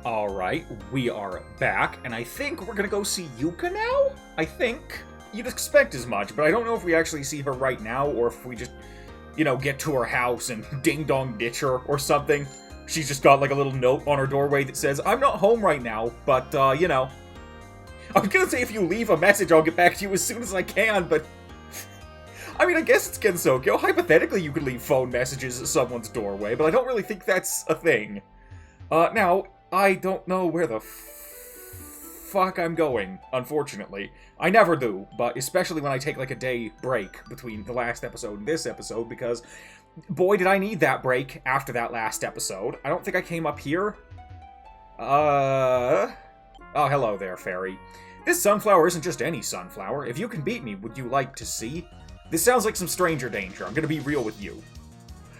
Alright, we are back, and I think we're gonna go see Yuuka now? I think. You'd expect as much, but I don't know if we actually see her right now, or if we just, get to her house and ding-dong ditch her or something. She's just got, like, a little note on her doorway that says, I'm not home right now, but, I was gonna say if you leave a message, I'll get back to you as soon as I can, but... I mean, I guess it's Gensokyo. Hypothetically, you could leave phone messages at someone's doorway, but I don't really think that's a thing. Now, I don't know where the fuck I'm going, unfortunately. I never do, but especially when I take, like, a day break between the last episode and this episode, because boy, did I need that break after that last episode. I don't think I came up here. Oh, hello there, fairy. This sunflower isn't just any sunflower. If you can beat me, would you like to see? This sounds like some stranger danger. I'm gonna be real with you.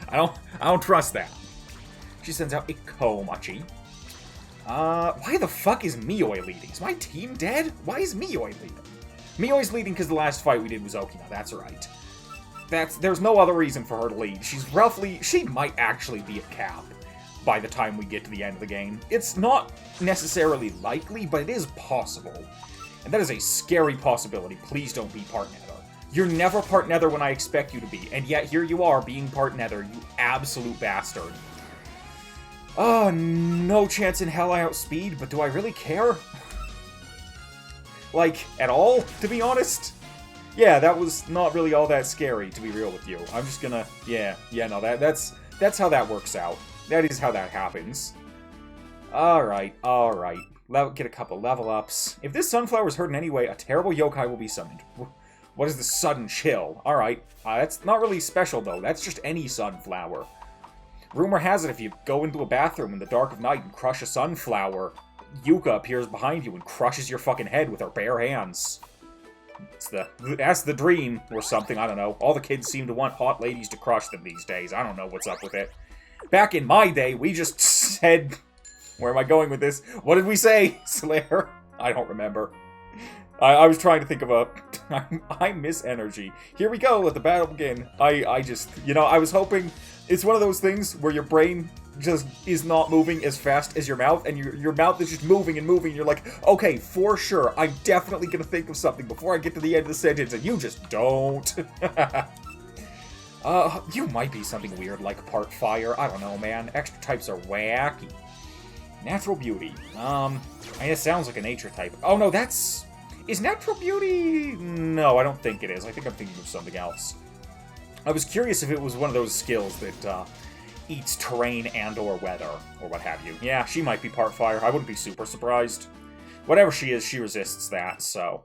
I don't trust that. She sends out a Komachi. Why the fuck is Mioi leading? Is my team dead? Why is Mioi leading? Mioi's leading because the last fight we did was Okina, that's right. There's no other reason for her to lead. She might actually be at cap by the time we get to the end of the game. It's not necessarily likely, but it is possible. And that is a scary possibility. Please don't be part nether. You're never part nether when I expect you to be, and yet here you are being part nether, you absolute bastard. Oh, no chance in hell I outspeed, but do I really care? Like, at all, to be honest? Yeah, that was not really all that scary, to be real with you. I'm just gonna... no, that's how that works out. That is how that happens. Alright. Get a couple level ups. If this sunflower is hurt in any way, a terrible yokai will be summoned. What is the sudden chill? Alright, that's not really special, though. That's just any sunflower. Rumor has it if you go into a bathroom in the dark of night and crush a sunflower, Yuuka appears behind you and crushes your fucking head with her bare hands. That's the dream, or something, I don't know. All the kids seem to want hot ladies to crush them these days. I don't know what's up with it. Back in my day, we just said... Where am I going with this? What did we say, Slayer? I don't remember. I was trying to think of a... I miss energy. Here we go, let the battle begin. I just... I was hoping... It's one of those things where your brain just is not moving as fast as your mouth, and your mouth is just moving and moving, and you're like, okay, for sure, I'm definitely gonna think of something before I get to the end of the sentence, and you just don't. You might be something weird like part fire. I don't know, man. Extra types are wacky. Natural beauty. It sounds like a nature type. Oh, no, that's... Is natural beauty... No, I don't think it is. I think I'm thinking of something else. I was curious if it was one of those skills that eats terrain and or weather, or what have you. Yeah, she might be part fire. I wouldn't be super surprised. Whatever she is, she resists that, so...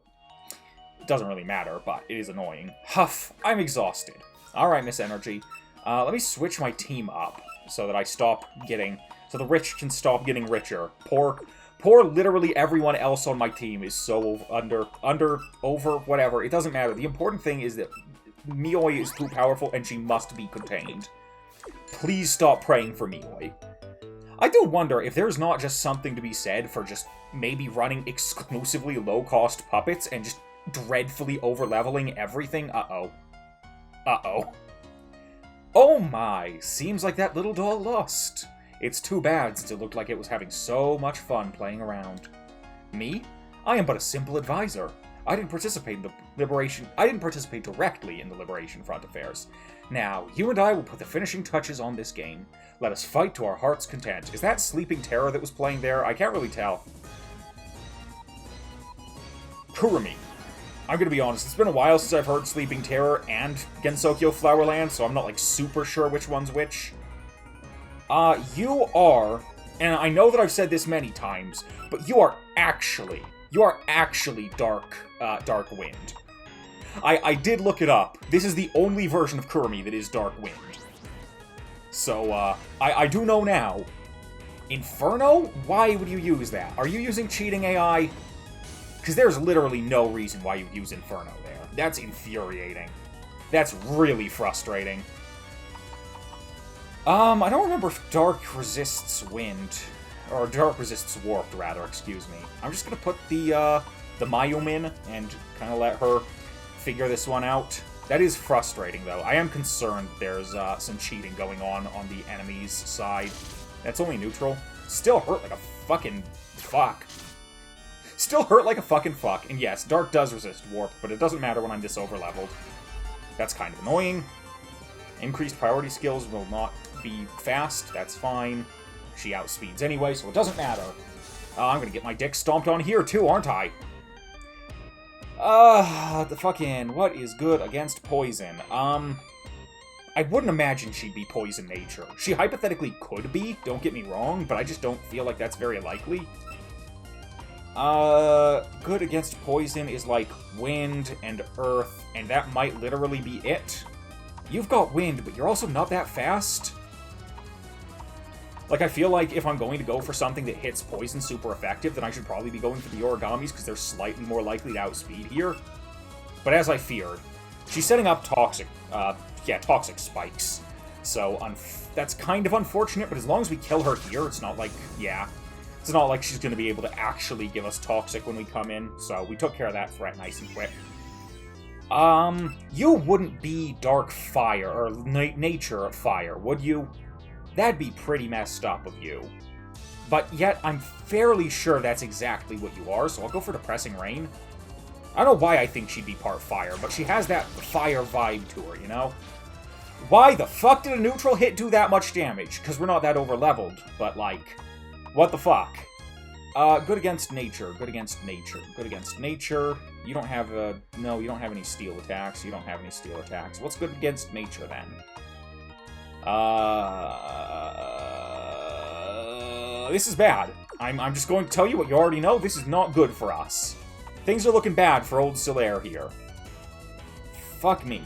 It doesn't really matter, but it is annoying. Huff, I'm exhausted. Alright, Miss Energy. Let me switch my team up, so that I stop getting... So the rich can stop getting richer. Poor literally everyone else on my team is so over, whatever. It doesn't matter. The important thing is that Mioi is too powerful and she must be contained. Please stop praying for Mioi. I do wonder if there's not just something to be said for just maybe running exclusively low-cost puppets and just dreadfully over-leveling everything. Uh-oh. Oh my, seems like that little doll lost. It's too bad since it looked like it was having so much fun playing around. Me? I am but a simple advisor. I didn't participate directly in the Liberation Front affairs. Now, you and I will put the finishing touches on this game. Let us fight to our heart's content. Is that Sleeping Terror that was playing there? I can't really tell. Kurumi. I'm gonna be honest, it's been a while since I've heard Sleeping Terror and Gensokyo Flowerland, so I'm not, like, super sure which one's which. You are, and I know that I've said this many times, but you are actually Dark Wind. I did look it up. This is the only version of Kurumi that is Dark Wind. So, I do know now. Inferno? Why would you use that? Are you using cheating AI? Because there's literally no reason why you'd use Inferno there. That's infuriating. That's really frustrating. I don't remember if Dark resists wind. Or Dark resists warped, rather, excuse me. I'm just gonna put the Mayumin and kind of let her figure this one out. That is frustrating, though. I am concerned there's some cheating going on the enemy's side. That's only neutral. Still hurt like a fucking fuck. Still hurt like a fucking fuck. And yes, Dark does resist Warp, but it doesn't matter when I'm this over-leveled. That's kind of annoying. Increased priority skills will not be fast. That's fine. She outspeeds anyway, so it doesn't matter. I'm gonna get my dick stomped on here too, aren't I? The fucking... What is good against poison? I wouldn't imagine she'd be poison nature. She hypothetically could be, don't get me wrong, but I just don't feel like that's very likely. Good against poison is like wind and earth, and that might literally be it. You've got wind, but you're also not that fast. Like, I feel like if I'm going to go for something that hits poison super effective, then I should probably be going for the origamis, because they're slightly more likely to outspeed here. But as I feared, she's setting up toxic spikes. So, that's kind of unfortunate, but as long as we kill her here, it's not like, it's not like she's going to be able to actually give us toxic when we come in. So, we took care of that threat nice and quick. You wouldn't be dark fire, or nature fire, would you? That'd be pretty messed up of you. But yet, I'm fairly sure that's exactly what you are, so I'll go for Depressing Rain. I don't know why I think she'd be part fire, but she has that fire vibe to her, you know? Why the fuck did a neutral hit do that much damage? Because we're not that over-leveled, but like, what the fuck? Good against nature, good against nature, good against nature. You don't have no, you don't have any steel attacks, you don't have any steel attacks. What's good against nature, then? This is bad. I'm just going to tell you what you already know. This is not good for us. Things are looking bad for old Solaire here. Fuck me.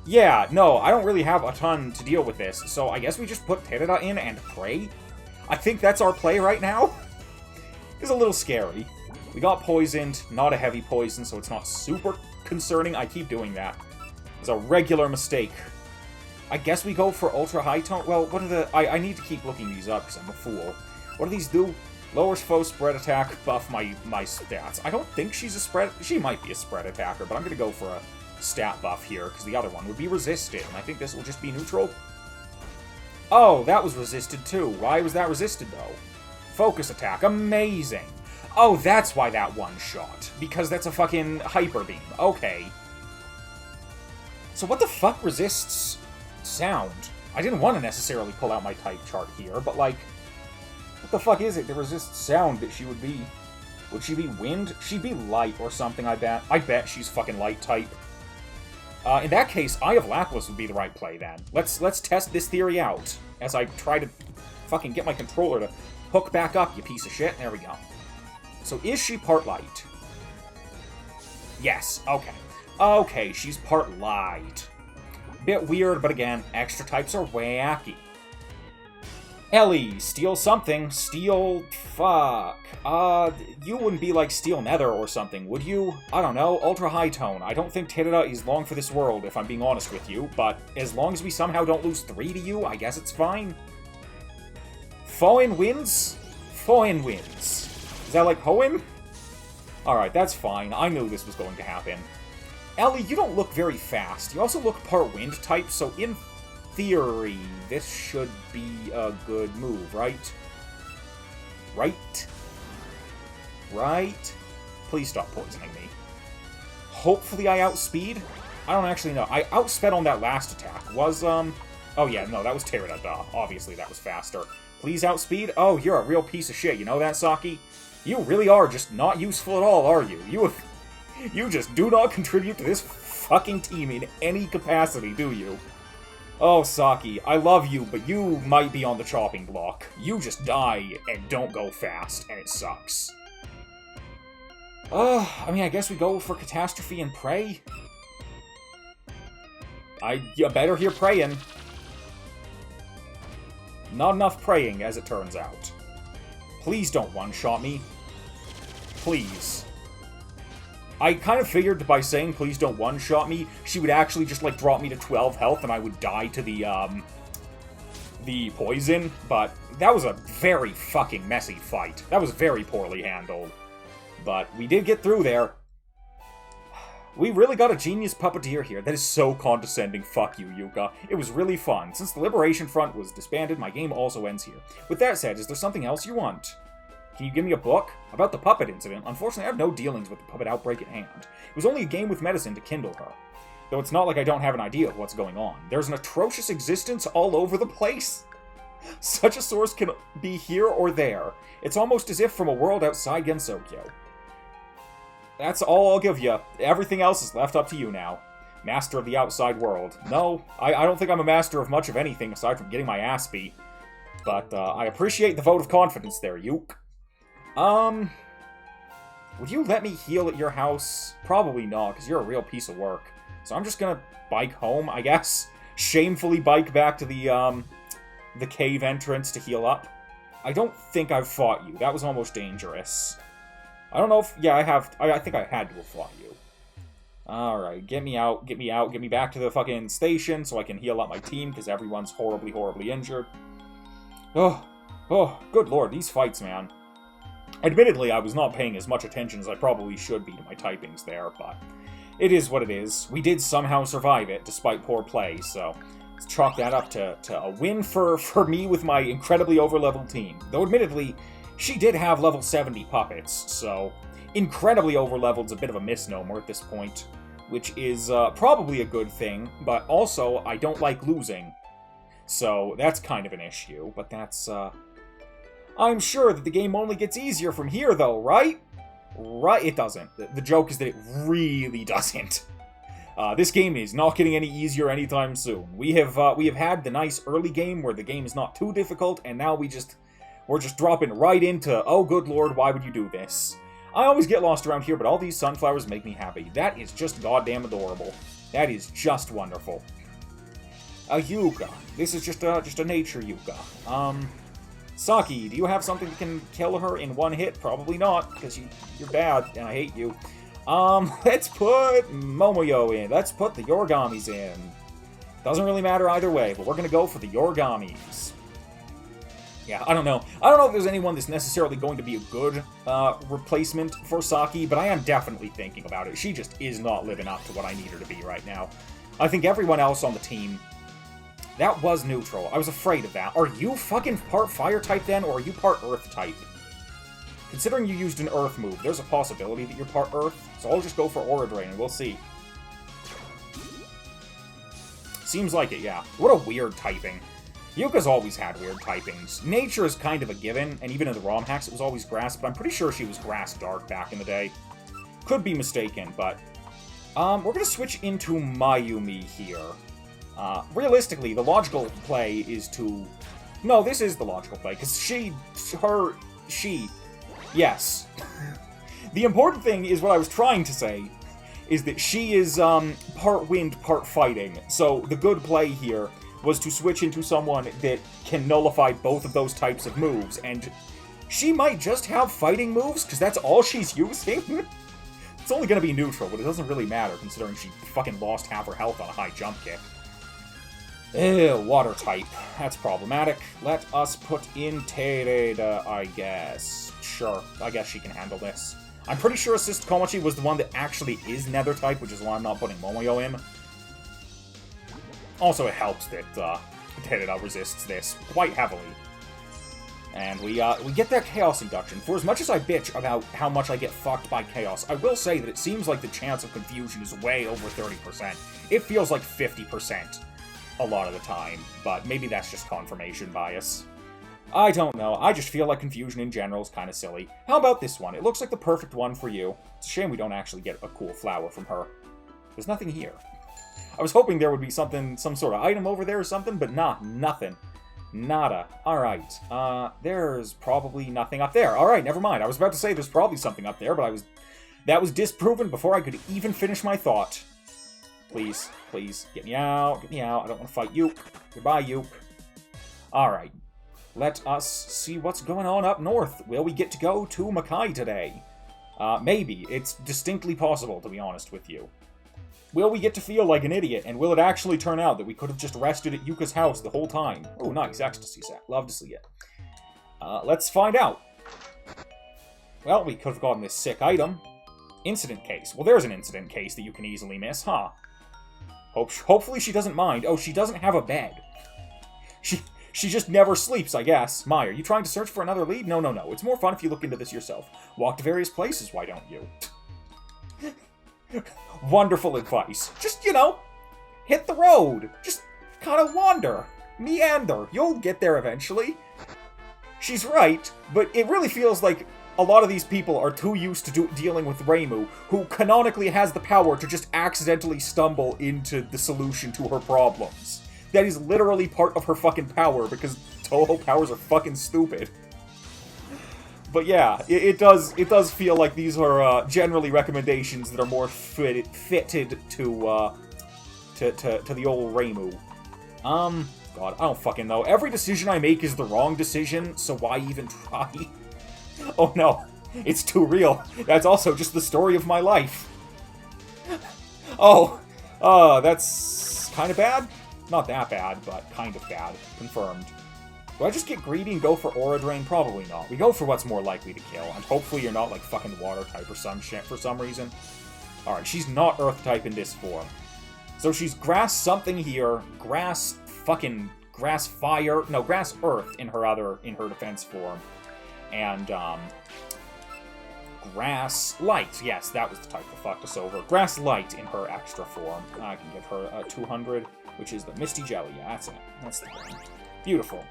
Yeah, no, I don't really have a ton to deal with this, so I guess we just put Terada in and pray? I think that's our play right now. It's a little scary. We got poisoned, not a heavy poison, so it's not super concerning. I keep doing that. It's a regular mistake. I guess we go for Ultra High Tone. Well, what are the... I need to keep looking these up because I'm a fool. What do these do? Lowers foe spread attack, buff my stats. I don't think she's a spread... She might be a spread attacker, but I'm going to go for a stat buff here because the other one would be resisted, and I think this will just be neutral. Oh, that was resisted too. Why was that resisted, though? Focus attack. Amazing. Oh, that's why that one shot. Because that's a fucking Hyper Beam. Okay. So what the fuck resists sound? I didn't want to necessarily pull out my type chart here, but like, what the fuck is it that resists sound that she would be? Would she be wind? She'd be light or something, I bet. I bet she's fucking light type. In that case, Eye of Lapras would be the right play then. Let's test this theory out as I try to fucking get my controller to hook back up, you piece of shit. There we go. So is she part light? Yes, okay. Okay, she's part light. Bit weird, but again, extra types are wacky. Ellie, steal something. Steal... fuck. You wouldn't be like Steel Nether or something, would you? I don't know, Ultra High Tone. I don't think Terada is long for this world, if I'm being honest with you, but as long as we somehow don't lose 3 to you, I guess it's fine. Foin wins? Foin wins. Is that like Hoenn? Alright, that's fine. I knew this was going to happen. Ellie, you don't look very fast. You also look part wind type, so in theory, this should be a good move, right? Right? Right? Please stop poisoning me. Hopefully I outspeed? I don't actually know. I outsped on that last attack. Was, Oh yeah, no, that was Terada, duh. Obviously that was faster. Please outspeed? Oh, you're a real piece of shit, you know that, Saki? You really are just not useful at all, are you? You just do not contribute to this fucking team in any capacity, do you? Oh, Saki, I love you, but you might be on the chopping block. You just die and don't go fast, and it sucks. I mean, I guess we go for Catastrophe and pray? You better hear praying. Not enough praying, as it turns out. Please don't one-shot me. Please. I kind of figured by saying please don't one-shot me, she would actually just, like, drop me to 12 health and I would die to the poison, but that was a very fucking messy fight. That was very poorly handled. But we did get through there. We really got a genius puppeteer here. That is so condescending. Fuck you, Yuuka. It was really fun. Since the Liberation Front was disbanded, my game also ends here. With that said, is there something else you want? Can you give me a book? About the puppet incident, unfortunately I have no dealings with the puppet outbreak at hand. It was only a game with medicine to kindle her. Though it's not like I don't have an idea of what's going on. There's an atrocious existence all over the place. Such a source can be here or there. It's almost as if from a world outside Gensokyo. That's all I'll give you. Everything else is left up to you now. Master of the outside world. No, I don't think I'm a master of much of anything aside from getting my ass beat. But I appreciate the vote of confidence there, Yuuka. Would you let me heal at your house? Probably not, because you're a real piece of work. So I'm just gonna bike home, I guess. Shamefully bike back to the cave entrance to heal up. I don't think I've fought you. That was almost dangerous. I don't know if... Yeah, I have... I think I had to have fought you. Alright, get me out, get me back to the fucking station so I can heal up my team, because everyone's horribly, horribly injured. Oh, good lord, these fights, man. Admittedly, I was not paying as much attention as I probably should be to my typings there, but it is what it is. We did somehow survive it, despite poor play, so let's chalk that up to a win for me with my incredibly overleveled team. Though admittedly, she did have level 70 puppets, so incredibly overleveled's a bit of a misnomer at this point, which is probably a good thing, but also I don't like losing. So that's kind of an issue, but that's, I'm sure that the game only gets easier from here, though, right? Right, it doesn't. The joke is that it really doesn't. This game is not getting any easier anytime soon. We have had the nice early game where the game is not too difficult, and now we're just dropping right into, oh good lord, why would you do this? I always get lost around here, but all these sunflowers make me happy. That is just goddamn adorable. That is just wonderful. A Yuuka. This is just a nature Yuuka. Saki, do you have something that can kill her in one hit? Probably not, because you're bad, and I hate you. Let's put Momoyo in. Let's put the Yorigamis in. Doesn't really matter either way, but we're gonna go for the Yorigamis. Yeah, I don't know. I don't know if there's anyone that's necessarily going to be a good replacement for Saki, but I am definitely thinking about it. She just is not living up to what I need her to be right now. I think everyone else on the team... That was neutral. I was afraid of that. Are you fucking part fire type then, or are you part earth type? Considering you used an earth move, there's a possibility that you're part earth, so I'll just go for Aura Drain and we'll see. Seems like it, yeah. What a weird typing. Yuka's always had weird typings. Nature is kind of a given, and even in the ROM hacks it was always Grass, but I'm pretty sure she was Grass Dark back in the day. Could be mistaken, but... we're gonna switch into Mayumi here. Realistically, the logical play is to... No, this is the logical play, because she... Yes. The important thing is what I was trying to say, is that she is, part wind, part fighting. So, the good play here was to switch into someone that can nullify both of those types of moves, and she might just have fighting moves, because that's all she's using. It's only going to be neutral, but it doesn't really matter, considering she fucking lost half her health on a high jump kick. Ew, water type. That's problematic. Let us put in Tereda, I guess. Sure, I guess she can handle this. I'm pretty sure Assist Komachi was the one that actually is Nether type, which is why I'm not putting Momoyo in. Also, it helps that Tereda resists this quite heavily. And we get that Chaos Induction. For as much as I bitch about how much I get fucked by Chaos, I will say that it seems like the chance of confusion is way over 30%. It feels like 50%. A lot of the time, but maybe that's just confirmation bias. I don't know, I just feel like confusion in general is kind of silly. How about this one? It looks like the perfect one for you. It's a shame we don't actually get a cool flower from her. There's nothing here. I was hoping there would be something, some sort of item over there or something, but nah, nothing. Nada. Alright, there's probably nothing up there. Alright, never mind. I was about to say there's probably something up there, but that was disproven before I could even finish my thought. Please, please, get me out, get me out. I don't want to fight Yuuka. Goodbye, Yuuka. Alright, let us see what's going on up north. Will we get to go to Makai today? Maybe. It's distinctly possible, to be honest with you. Will we get to feel like an idiot, and will it actually turn out that we could have just rested at Yuka's house the whole time? Oh, nice, ecstasy set. Love to see it. Let's find out. Well, we could have gotten this sick item. Incident case. Well, there's an incident case that you can easily miss, huh? Hopefully she doesn't mind. Oh, she doesn't have a bed. She just never sleeps, I guess. Mai, are you trying to search for another lead? No, no, no. It's more fun if you look into this yourself. Walk to various places, why don't you? Wonderful advice. Just, you know, hit the road. Just kind of wander. Meander. You'll get there eventually. She's right, but it really feels like a lot of these people are too used to dealing with Reimu, who canonically has the power to just accidentally stumble into the solution to her problems. That is literally part of her fucking power, because Touhou powers are fucking stupid. But yeah, it does feel like these are generally recommendations that are more fitted to the old Reimu. God, I don't fucking know. Every decision I make is the wrong decision, so why even try? Oh no, it's too real. That's also just the story of my life. Oh, that's kind of bad? Not that bad, but kind of bad. Confirmed. Do I just get greedy and go for Aura Drain? Probably not. We go for what's more likely to kill, and hopefully you're not like fucking Water type or some shit for some reason. Alright, she's not Earth type in this form. So she's Grass something here, Grass fucking Grass Fire, no, Grass Earth in her defense form. And, Grass Light. Yes, that was the type that fucked us over. Grass Light in her extra form. I can give her a 200, which is the Misty Jelly. Yeah, that's it. That's the one. Beautiful.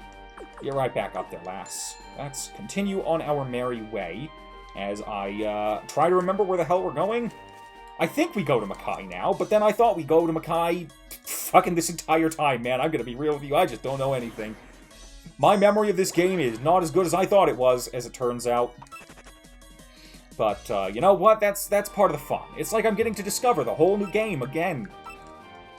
Get right back up there, lass. Let's continue on our merry way as I, try to remember where the hell we're going. I think we go to Makai now, but then I thought we go to Makai fucking this entire time, man. I'm gonna be real with you, I just don't know anything. My memory of this game is not as good as I thought it was, as it turns out. But, you know what? That's part of the fun. It's like I'm getting to discover the whole new game again.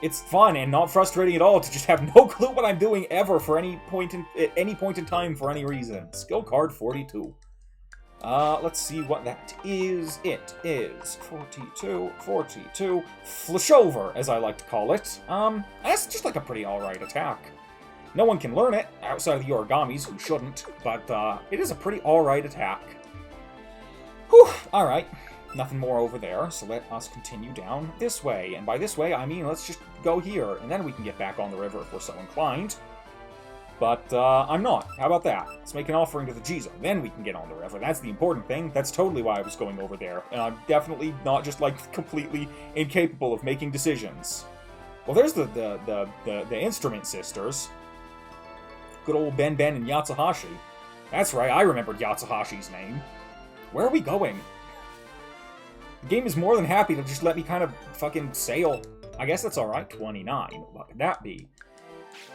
It's fun and not frustrating at all to just have no clue what I'm doing ever for at any point in time for any reason. Skill card 42. Let's see what that is. It is 42, Flashover, as I like to call it. That's just like a pretty alright attack. No one can learn it, outside of the Origamis, who shouldn't, but, it is a pretty alright attack. Whew, alright. Nothing more over there, so let us continue down this way. And by this way, I mean let's just go here, and then we can get back on the river if we're so inclined. But, I'm not. How about that? Let's make an offering to the Jizo, then we can get on the river. That's the important thing. That's totally why I was going over there. And I'm definitely not just, like, completely incapable of making decisions. Well, there's the Instrument Sisters. Good old Ben and Yatsuhashi. That's right, I remembered Yatsuhashi's name. Where are we going? The game is more than happy to just let me kind of fucking sail. I guess that's alright. 29. What could that be?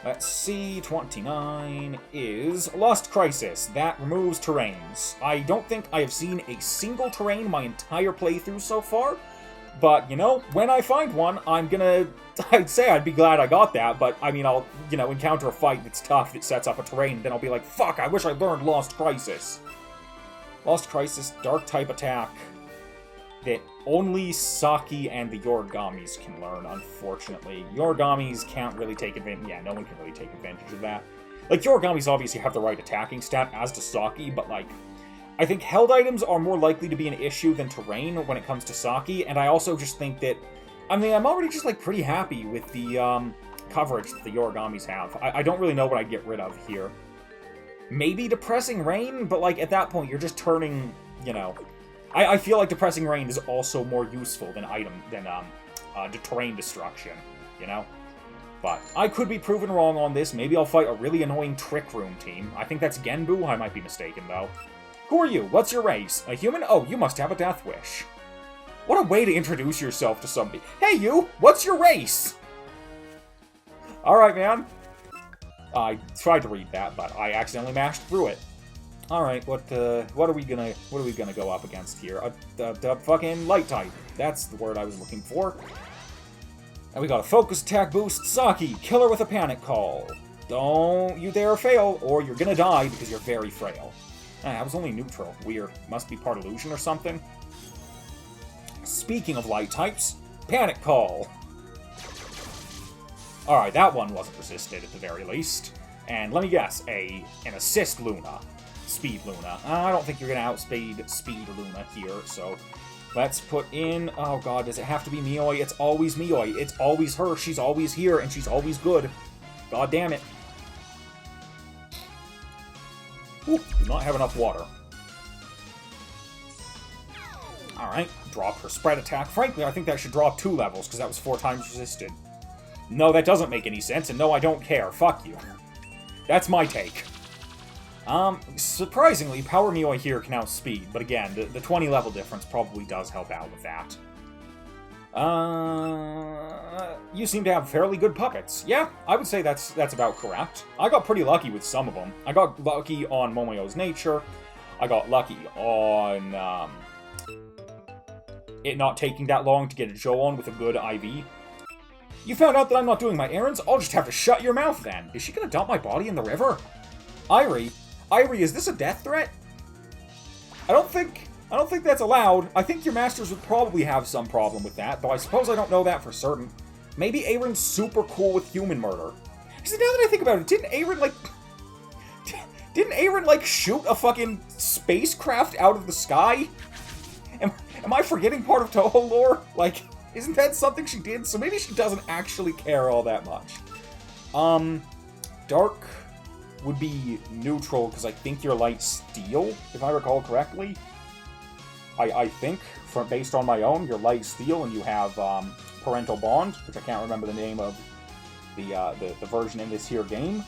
Let's see. 29 is Lost Crisis. That removes terrains. I don't think I have seen a single terrain my entire playthrough so far. But, you know, when I find one, I'd say I'd be glad I got that, but, I mean, I'll, you know, encounter a fight that's tough that sets up a terrain, then I'll be like, fuck, I wish I learned Lost Crisis. Lost Crisis, Dark-type attack that only Saki and the Yorigamis can learn, unfortunately. Yorigamis can't really take advantage... Yeah, no one can really take advantage of that. Like, Yorigamis obviously have the right attacking stat, as does Saki, but, like... I think held items are more likely to be an issue than terrain when it comes to Saki, and I also just think that... I mean, I'm already just, like, pretty happy with the, coverage that the Yorigamis have. I don't really know what I'd get rid of here. Maybe Depressing Rain, but, like, at that point, you're just turning, you know... I feel like Depressing Rain is also more useful than terrain destruction, you know? But I could be proven wrong on this. Maybe I'll fight a really annoying Trick Room team. I think that's Genbu. I might be mistaken, though. Who are you? What's your race? A human? Oh, you must have a death wish. What a way to introduce yourself to somebody. Hey, you! What's your race? Alright, man. I tried to read that, but I accidentally mashed through it. Alright, what are we gonna go up against here? The fucking light type. That's the word I was looking for. And we got a focus attack boost. Saki, killer with a panic call. Don't you dare fail, or you're gonna die because you're very frail. That was only neutral. Weird. Must be part illusion or something. Speaking of light types, panic call. Alright, that one wasn't resisted at the very least. And let me guess, an assist Luna. Speed Luna. I don't think you're gonna outspeed Speed Luna here, so Let's put in... Oh god, does it have to be Mioi? It's always Mioi. It's always her. She's always here, and she's always good. God damn it. Ooh, do not have enough water. Alright, drop her spread attack. Frankly, I think that should drop 2 levels, because that was 4 times resisted. No, that doesn't make any sense, and no, I don't care. Fuck you. That's my take. Surprisingly, Power Mioi here can outspeed, but again, the 20 level difference probably does help out with that. You seem to have fairly good puppets. Yeah, I would say that's about correct. I got pretty lucky with some of them. I got lucky on Momoyo's nature. I got lucky on, it not taking that long to get a Joe on with a good IV. You found out that I'm not doing my errands? I'll just have to shut your mouth then. Is she gonna dump my body in the river? Irie, is this a death threat? I don't think that's allowed. I think your masters would probably have some problem with that, though I suppose I don't know that for certain. Maybe Aaron's super cool with human murder. Because now that I think about it, didn't Aaron, like, shoot a fucking spacecraft out of the sky? Am I forgetting part of Touhou lore? Like, isn't that something she did? So maybe she doesn't actually care all that much. Dark would be neutral, because I think you're light steel, if I recall correctly. I think, based on my own, you're light steel, and you have parental bond, which I can't remember the name of the version in this here game.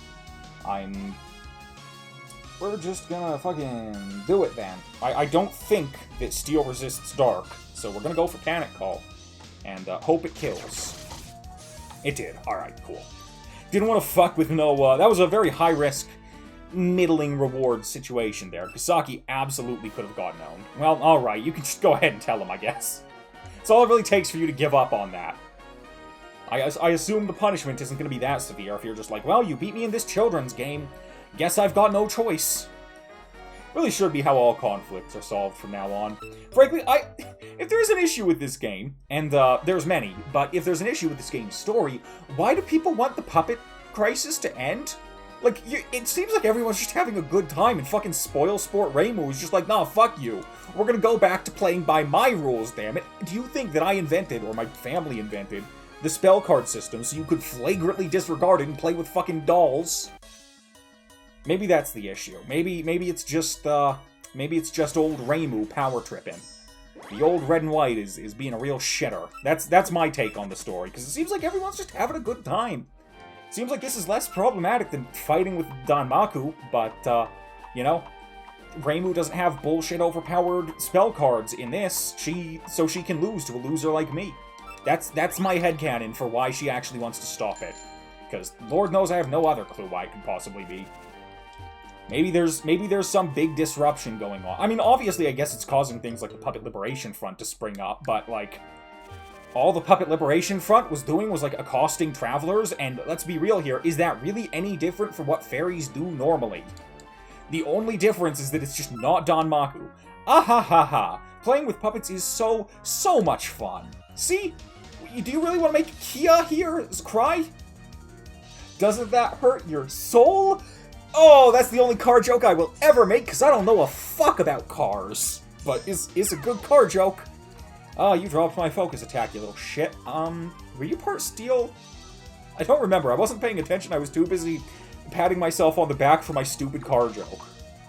We're just gonna fucking do it then. I don't think that steel resists dark, so we're gonna go for Panic Call, and hope it kills. It did. Alright, cool. Didn't want to fuck with no, that was a very high-risk, middling reward situation there. Kisaki absolutely could have gotten owned. Well, alright, you can just go ahead and tell him, I guess. It's all it really takes for you to give up on that. I assume the punishment isn't going to be that severe if you're just like, well, you beat me in this children's game. Guess I've got no choice. Really should be how all conflicts are solved from now on. Frankly, if there's an issue with this game, and there's many, but if there's an issue with this game's story, why do people want the puppet crisis to end? Like, it seems like everyone's just having a good time, and fucking Spoil Sport Reimu is just like, nah, fuck you. We're gonna go back to playing by my rules, damn it. Do you think that I invented, or my family invented, the spell card system so you could flagrantly disregard it and play with fucking dolls? Maybe that's the issue. Maybe it's just old Reimu power tripping. The old red and white is being a real shitter. That's my take on the story, because it seems like everyone's just having a good time. Seems like this is less problematic than fighting with Danmaku, but, you know, Reimu doesn't have bullshit overpowered spell cards in this, so she can lose to a loser like me. That's my headcanon for why she actually wants to stop it. Because Lord knows I have no other clue why it could possibly be. Maybe there's some big disruption going on. I mean, obviously, I guess it's causing things like the Puppet Liberation Front to spring up, but, like, all the Puppet Liberation Front was doing was, like, accosting travelers, and let's be real here, is that really any different from what fairies do normally? The only difference is that it's just not Danmaku. Ah ha ha ha. Playing with puppets is so much fun. See? Do you really want to make Kia here cry? Doesn't that hurt your soul? Oh, that's the only car joke I will ever make, because I don't know a fuck about cars. But it's a good car joke. Oh, you dropped my focus attack, you little shit. Were you part steel? I don't remember. I wasn't paying attention. I was too busy patting myself on the back for my stupid car joke.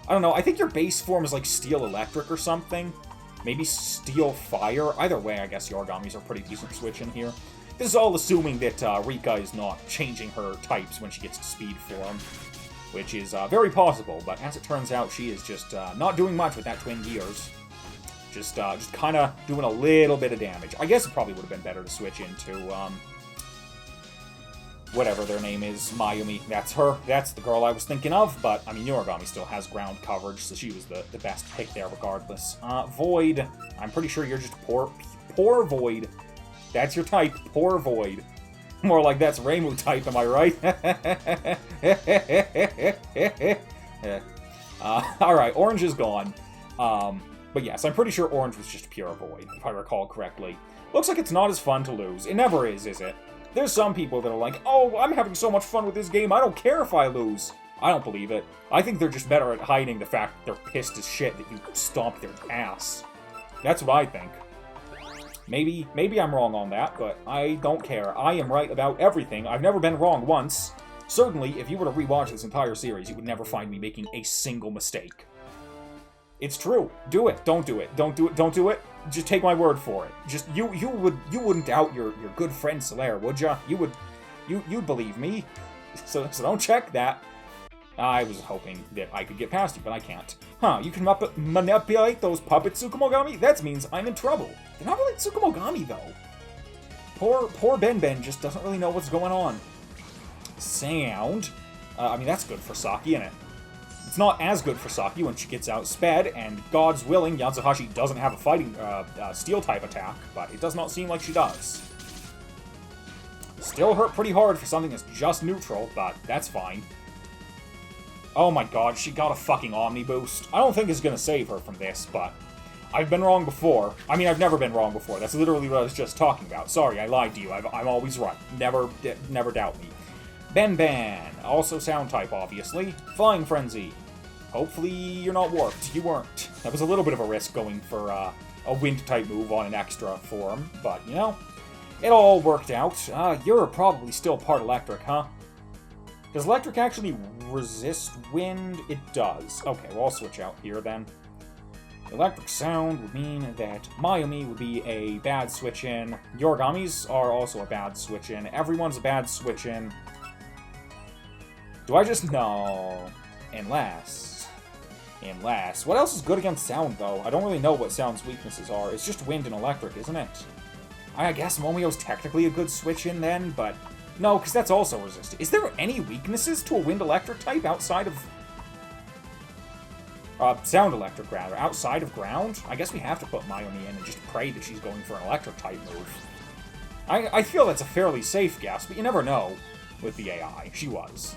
I don't know. I think your base form is like steel electric or something. Maybe steel fire. Either way, I guess Yorigamis are pretty decent switch in here. This is all assuming that Rika is not changing her types when she gets to speed form, which is very possible, but as it turns out, she is just not doing much with that twin gears. Just kind of doing a little bit of damage. I guess it probably would have been better to switch into, whatever their name is, Mayumi. That's her. That's the girl I was thinking of, but, I mean, Yorigami still has ground coverage, so she was the best pick there regardless. Void. I'm pretty sure you're just poor Void. That's your type, poor Void. More like that's Reimu type, am I right? Alright, Orange is gone. But yes, I'm pretty sure Orange was just pure Void, if I recall correctly. Looks like it's not as fun to lose. It never is it? There's some people that are like, oh, I'm having so much fun with this game, I don't care if I lose. I don't believe it. I think they're just better at hiding the fact that they're pissed as shit that you stomped their ass. That's what I think. Maybe I'm wrong on that, but I don't care. I am right about everything. I've never been wrong once. Certainly, if you were to rewatch this entire series, you would never find me making a single mistake. It's true. Do it. Don't do it. Don't do it. Don't do it. Just take my word for it. Just you wouldn't doubt your good friend Solaire, would ya? You'd believe me. So don't check that. I was hoping that I could get past you, but I can't. Huh, you can manipulate those puppet Tsukumogami? That means I'm in trouble. They're not really Tsukumogami, though. Poor Ben just doesn't really know what's going on. Sound. I mean, that's good for Saki, isn't it? It's not as good for Saki when she gets outsped, and God's willing, Yatsuhashi doesn't have a fighting steel-type attack, but it does not seem like she does. Still hurt pretty hard for something that's just neutral, but that's fine. Oh my god, she got a fucking Omni Boost. I don't think it's gonna save her from this, but I've been wrong before. I mean, I've never been wrong before. That's literally what I was just talking about. Sorry, I lied to you. I'm always right. Never doubt me. Ben, also sound type, obviously. Flying Frenzy. Hopefully you're not warped. You weren't. That was a little bit of a risk going for a wind-type move on an extra form, but, you know, it all worked out. You're probably still part electric, huh? Does electric actually resist wind? It does. Okay, well, I'll switch out here then. Electric sound would mean that Mayumi would be a bad switch-in. Yorigami's are also a bad switch-in. Everyone's a bad switch-in. Do I just... No. Unless... What else is good against sound, though? I don't really know what sound's weaknesses are. It's just wind and electric, isn't it? I guess Momio's technically a good switch-in then, but... No, because that's also resistant. Is there any weaknesses to a wind-electric type outside of... sound-electric, rather. Outside of ground? I guess we have to put Mayumi in and just pray that she's going for an electric-type move. I feel that's a fairly safe guess, but you never know with the AI. She was.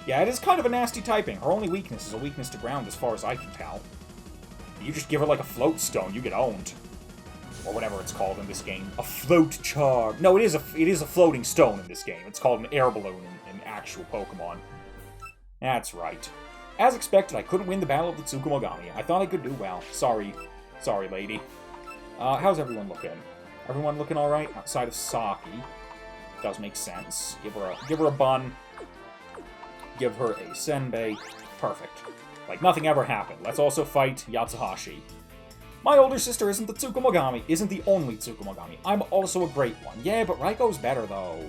Yeah, it is kind of a nasty typing. Her only weakness is a weakness to ground, as far as I can tell. You just give her, like, a float stone, you get owned. Or whatever it's called in this game. A float charm. No, it is a floating stone in this game. It's called an air balloon in actual Pokemon. That's right. As expected, I couldn't win the Battle of the Tsukumogami. I thought I could do well. Sorry, lady. How's everyone looking? Everyone looking alright? Outside of Saki. Does make sense. Give her a bun. Give her a senbei. Perfect. Like nothing ever happened. Let's also fight Yatsuhashi. My older sister isn't the Tsukumogami, isn't the only Tsukumogami. I'm also a great one. Yeah, but Raiko's better, though.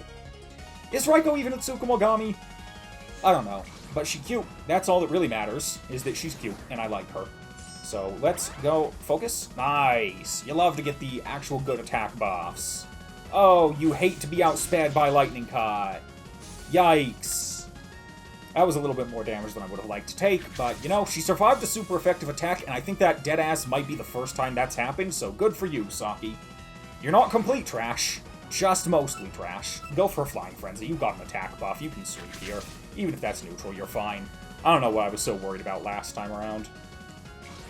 Is Raiko even a Tsukumogami? I don't know. But she's cute. That's all that really matters, is that she's cute, and I like her. So, let's go. Focus? Nice. You love to get the actual good attack buffs. Oh, you hate to be outsped by Lightning Cut. Yikes. That was a little bit more damage than I would have liked to take, but, you know, she survived a super effective attack, and I think that deadass might be the first time that's happened, so good for you, Saki. You're not complete trash, just mostly trash. Go for a Flying Frenzy, you've got an attack buff, you can sweep here. Even if that's neutral, you're fine. I don't know what I was so worried about last time around.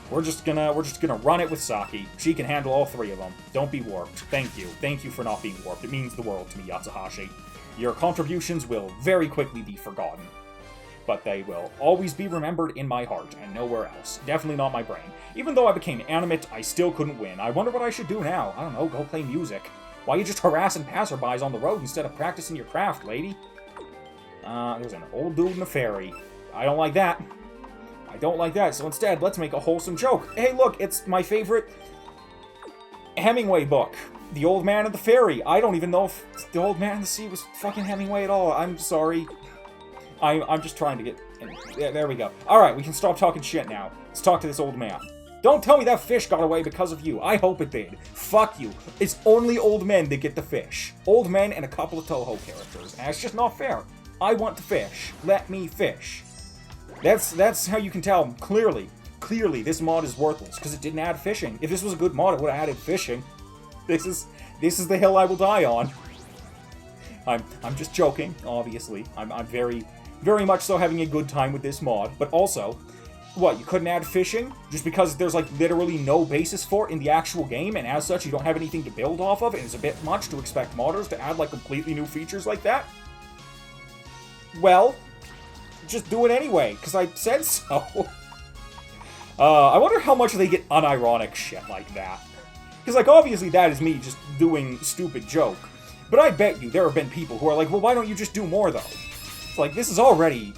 We're just gonna run it with Saki. She can handle all three of them. Don't be warped. Thank you. Thank you for not being warped. It means the world to me, Yatsuhashi. Your contributions will very quickly be forgotten. But they will always be remembered in my heart, and nowhere else. Definitely not my brain. Even though I became animate, I still couldn't win. I wonder what I should do now. I don't know, go play music. Why are you just harassing passerbys on the road instead of practicing your craft, lady? There's an old dude in a ferry. I don't like that. I don't like that, so instead, let's make a wholesome joke. Hey, look, it's my favorite Hemingway book. The Old Man and the Ferry. I don't even know if The Old Man and the Sea was fucking Hemingway at all. I'm sorry. I'm just trying to get... Yeah, there we go. Alright, we can stop talking shit now. Let's talk to this old man. Don't tell me that fish got away because of you. I hope it did. Fuck you. It's only old men that get the fish. Old men and a couple of Touhou characters. And it's just not fair. I want to fish. Let me fish. That's how you can tell, clearly, this mod is worthless, because it didn't add fishing. If this was a good mod, it would have added fishing. This is the hill I will die on. I'm just joking, obviously. I'm very, very much so having a good time with this mod, but also, what, you couldn't add fishing? Just because there's, like, literally no basis for it in the actual game, and as such, you don't have anything to build off of, and it's a bit much to expect modders to add, like, completely new features like that? Well, just do it anyway, because I said so. I wonder how much they get unironic shit like that. Because, like, obviously that is me just doing stupid joke. But I bet you there have been people who are like, well, why don't you just do more, though? It's like, this is already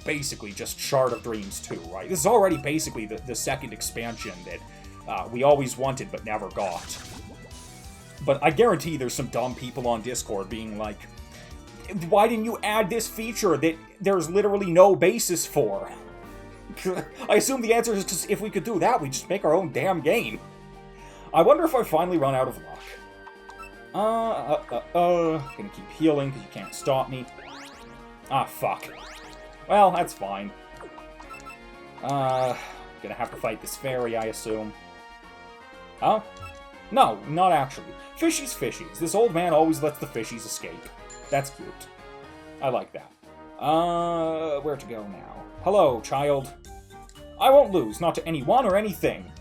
basically just Shard of Dreams 2, right? This is already basically the second expansion that we always wanted but never got. But I guarantee there's some dumb people on Discord being like, why didn't you add this feature that there's literally no basis for? I assume the answer is because if we could do that, we'd just make our own damn game. I wonder if I finally run out of luck. Gonna keep healing because you can't stop me. Ah, fuck. Well, that's fine. Gonna have to fight this fairy, I assume. Huh? No, not actually. Fishies, fishies. This old man always lets the fishies escape. That's cute. I like that. Where to go now? Hello, child. I won't lose, not to anyone or anything.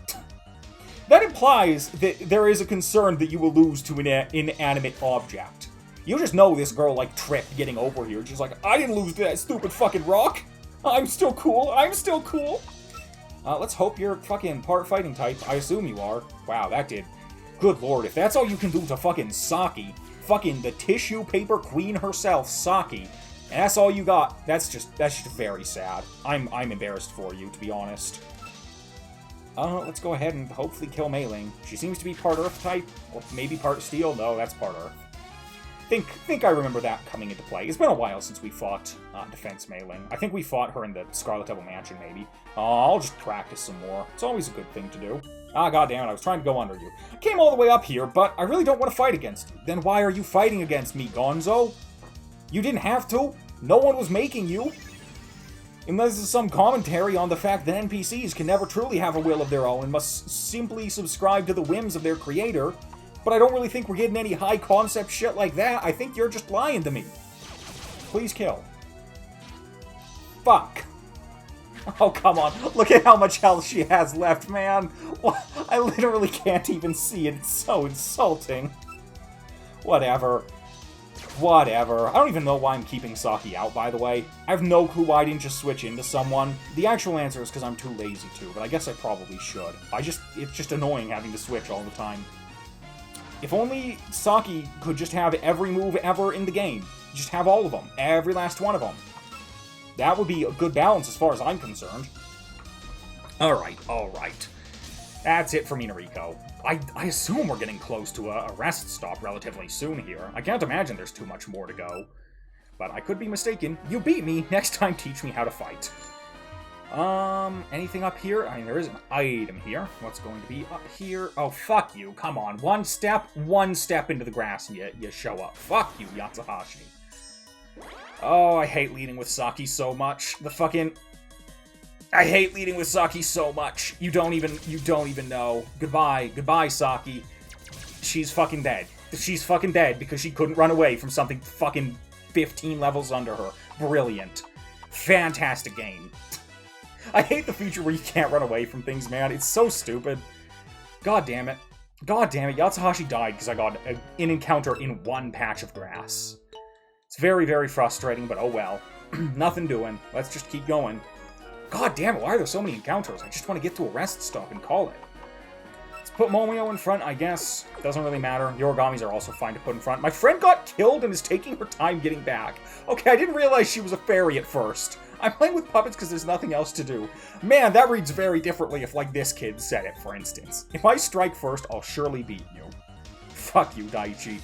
That implies that there is a concern that you will lose to an inanimate object. You just know this girl, like, tripped getting over here. She's like, I didn't lose to that stupid fucking rock. I'm still cool. I'm still cool. Let's hope you're fucking part fighting type. I assume you are. Wow, that did. Good lord, if that's all you can do to fucking Saki, fucking the tissue paper queen herself, Saki, and that's all you got, that's just very sad. I'm embarrassed for you, to be honest. Let's go ahead and hopefully kill Mei Ling. She seems to be part Earth type, or maybe part Steel. No, that's part Earth. Think I remember that coming into play. It's been a while since we fought Defense Mei Ling. I think we fought her in the Scarlet Devil Mansion, maybe. I'll just practice some more. It's always a good thing to do. Ah, goddammit, I was trying to go under you. I came all the way up here, but I really don't want to fight against you. Then why are you fighting against me, Gonzo? You didn't have to. No one was making you. Unless there's some commentary on the fact that NPCs can never truly have a will of their own and must simply subscribe to the whims of their creator. But I don't really think we're getting any high-concept shit like that. I think you're just lying to me. Please kill. Fuck. Oh, come on. Look at how much health she has left, man. I literally can't even see it. It's so insulting. Whatever. Whatever. I don't even know why I'm keeping Saki out, by the way. I have no clue why I didn't just switch into someone. The actual answer is because I'm too lazy to, but I guess I probably should. It's just annoying having to switch all the time. If only Saki could just have every move ever in the game. Just have all of them. Every last one of them. That would be a good balance as far as I'm concerned. Alright. That's it for Minariko. I assume we're getting close to a rest stop relatively soon here. I can't imagine there's too much more to go. But I could be mistaken. You beat me. Next time, teach me how to fight. Anything up here? I mean, there is an item here. What's going to be up here? Oh, fuck you. Come on. One step into the grass and you show up. Fuck you, Yatsuhashi. Oh, I hate leading with Saki so much. I hate leading with Saki so much. You don't even know. Goodbye, Saki. She's fucking dead. She's fucking dead because she couldn't run away from something fucking 15 levels under her. Brilliant. Fantastic game. I hate the feature where you can't run away from things, man. It's so stupid. God damn it. Yatsuhashi died because I got an encounter in one patch of grass. It's very, very frustrating, but oh well. Nothing doing. Let's just keep going. God damn it, why are there so many encounters? I just want to get to a rest stop and call it. Let's put Momio in front, I guess. Doesn't really matter. The Origamis are also fine to put in front. My friend got killed and is taking her time getting back. Okay, I didn't realize she was a fairy at first. I'm playing with puppets because there's nothing else to do. Man, that reads very differently if, like, this kid said it, for instance. If I strike first, I'll surely beat you. Fuck you, Daichi.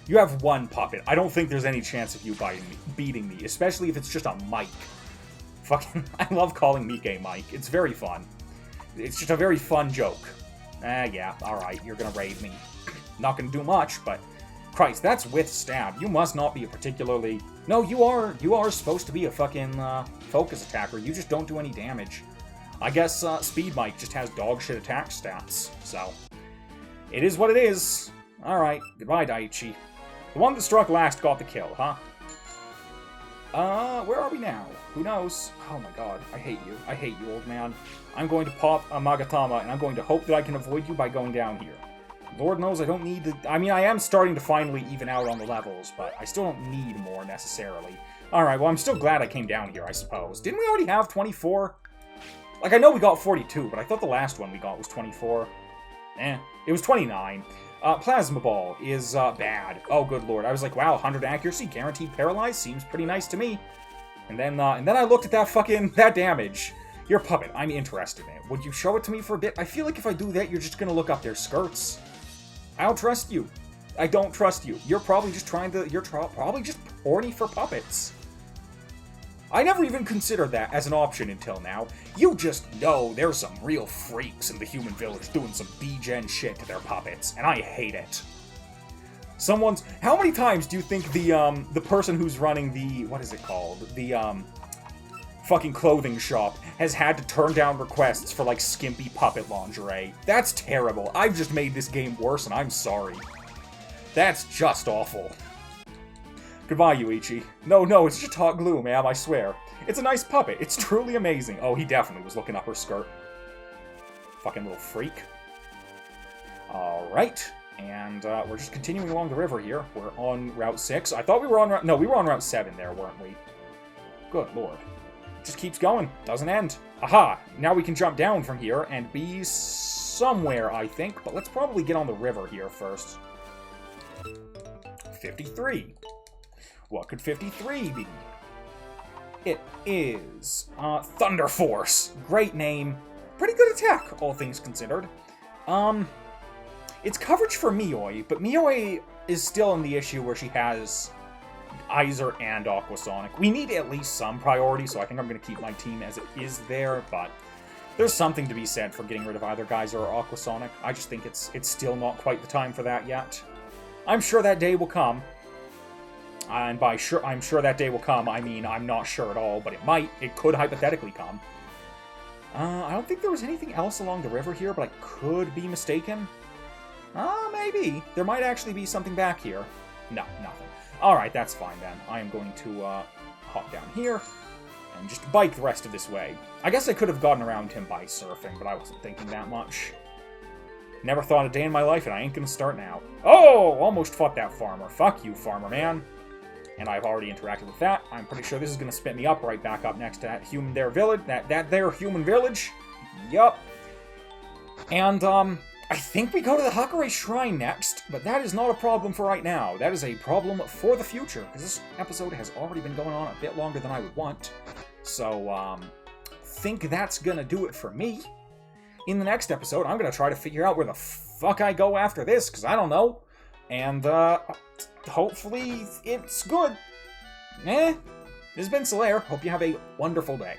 You have one puppet. I don't think there's any chance of you beating me, especially if it's just a Mike. Fucking, I love calling Mike Mike. It's very fun. It's just a very fun joke. Yeah, alright, you're gonna raid me. Not gonna do much, but... Christ, that's with stab. You must not be a particularly... No, you are supposed to be a fucking, focus attacker. You just don't do any damage. I guess, Speed Mike just has dog shit attack stats, so... It is what it is. Alright, goodbye, Daichi. The one that struck last got the kill, huh? Where are we now? Who knows? Oh my god, I hate you. I hate you, old man. I'm going to pop a Magatama, and I'm going to hope that I can avoid you by going down here. Lord knows I don't need to... I mean, I am starting to finally even out on the levels, but I still don't need more, necessarily. Alright, well, I'm still glad I came down here, I suppose. Didn't we already have 24? Like, I know we got 42, but I thought the last one we got was 24. It was 29. Plasma Ball is bad. Oh, good lord. I was like, wow, 100 accuracy, guaranteed paralyzed, seems pretty nice to me. And then I looked at that damage. Your puppet, I'm interested in it. Would you show it to me for a bit? I feel like if I do that, you're just gonna look up their skirts. I don't trust you. I don't trust you. You're probably just probably just horny for puppets. I never even considered that as an option until now. You just know there's some real freaks in the human village doing some B-gen shit to their puppets, and I hate it. How many times do you think the person who's running the, what is it called? The, fucking clothing shop has had to turn down requests for, like, skimpy puppet lingerie? That's terrible. I've just made this game worse, and I'm sorry. That's just awful. Goodbye, Yuichi. No, it's just hot glue, ma'am, I swear. It's a nice puppet. It's truly amazing. Oh, he definitely was looking up her skirt. Fucking little freak. Alright. And, we're just continuing along the river here. We're on Route 6. I thought we were on Route... No, we were on Route 7 there, weren't we? Good lord. It just keeps going. Doesn't end. Aha! Now we can jump down from here and be somewhere, I think. But let's probably get on the river here first. 53. What could 53 be? It is Thunder Force. Great name. Pretty good attack, all things considered. It's coverage for Mioi, but Mioi is still in the issue where she has Aizer and Aquasonic. We need at least some priority, so I think I'm going to keep my team as it is there, but there's something to be said for getting rid of either Geyser or Aquasonic. I just think it's still not quite the time for that yet. I'm sure that day will come. And by sure, I'm sure that day will come, I mean, I'm not sure at all, but it might. It could hypothetically come. I don't think there was anything else along the river here, but I could be mistaken. Maybe. There might actually be something back here. No, nothing. Alright, that's fine then. I am going to hop down here and just bike the rest of this way. I guess I could have gotten around him by surfing, but I wasn't thinking that much. Never thought a day in my life, and I ain't gonna start now. Oh! Almost fought that farmer. Fuck you, farmer man. And I've already interacted with that. I'm pretty sure this is gonna spit me up right back up next to that human there village. That there human village. Yup. And, I think we go to the Hakare Shrine next, but that is not a problem for right now. That is a problem for the future, because this episode has already been going on a bit longer than I would want. So, think that's gonna do it for me. In the next episode, I'm gonna try to figure out where the fuck I go after this, because I don't know. And, hopefully it's good. This has been Solaire. Hope you have a wonderful day.